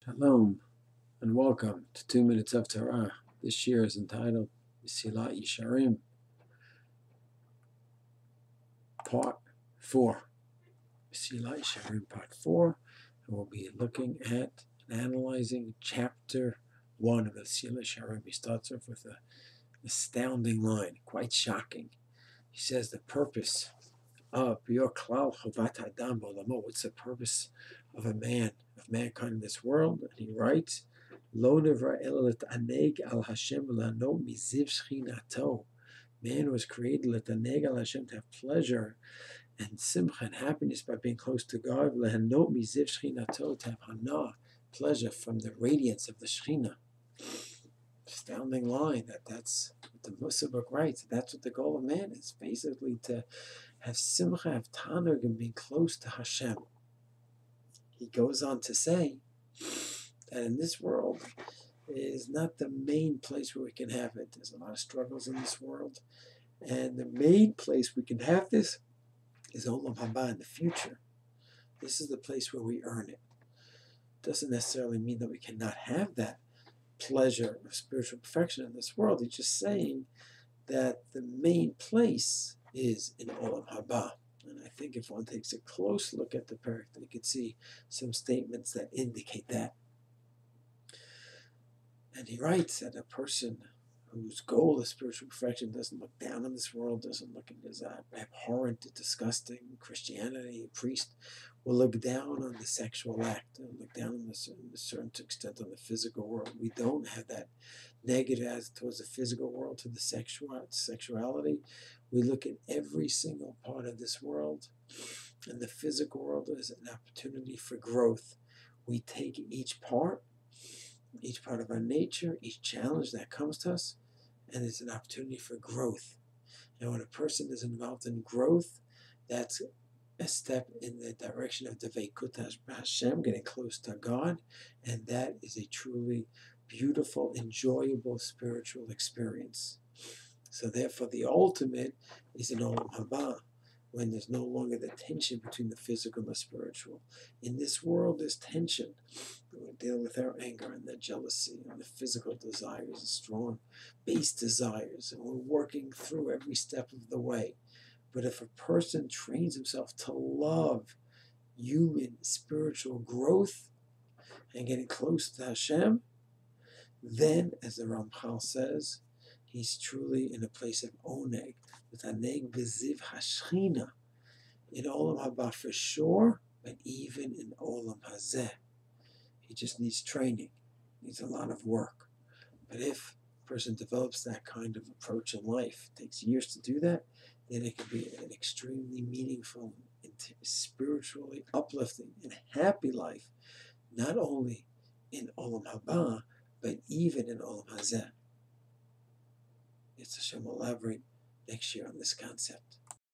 Shalom and welcome to 2 Minutes of Torah. This year is entitled Mesilat Yesharim, Part 4. Mesilat Yesharim, Part 4. And we'll be looking at and analyzing Chapter 1 of Mesilat Yesharim. He starts off with an astounding line, quite shocking. He says the purpose of your klal chovat adam b'olamo. What's the purpose of mankind in this world? And he writes, Lo nevra ela letaneg al Hashem lano miziv shchinato. Man was created letaneg al Hashem, to have pleasure and simcha and happiness by being close to God. Lehano miziv shchinato, to have hana, pleasure from the radiance of the Shechina. Astounding line. That's what the Mussar book writes. That's what the goal of man is, basically to have simcha, have tanug, and being close to Hashem. He goes on to say that in this world is not the main place where we can have it. There's a lot of struggles in this world, and the main place we can have this is Olam Haba, in the future. This is the place where we earn it. Doesn't necessarily mean that we cannot have that pleasure of spiritual perfection in this world. He's just saying that the main place is in Olam Haba. And I think if one takes a close look at the parak, you can see some statements that indicate that. And he writes that a person whose goal is spiritual perfection doesn't look down on this world, doesn't look as abhorrent, disgusting. Christianity, a priest will look down on the sexual act, and look down on a certain extent on the physical world. We don't have that negative as towards the physical world, to the sexuality. We look at every single part of this world, and the physical world is an opportunity for growth. We take each part of our nature, each challenge that comes to us, and it's an opportunity for growth. And when a person is involved in growth, that's a step in the direction of the Veikut Hashem, getting close to God, and that is a truly beautiful, enjoyable spiritual experience. So therefore, the ultimate is in Olam Haba, when there's no longer the tension between the physical and the spiritual. In this world, there's tension. We're dealing with our anger and the jealousy and the physical desires, the strong base desires, and we're working through every step of the way. But if a person trains himself to love human spiritual growth and getting close to Hashem, then, as the Ramchal says, he's truly in a place of oneg, with aneg beziv hashchina, in Olam Haba for sure, but even in Olam Hazeh. He just needs training, needs a lot of work. But if a person develops that kind of approach in life, it takes years to do that, then it can be an extremely meaningful, spiritually uplifting, and happy life, not only in Olam Haba, but even in Olam Hazeh. It's Hashem will elaborate next year on this concept.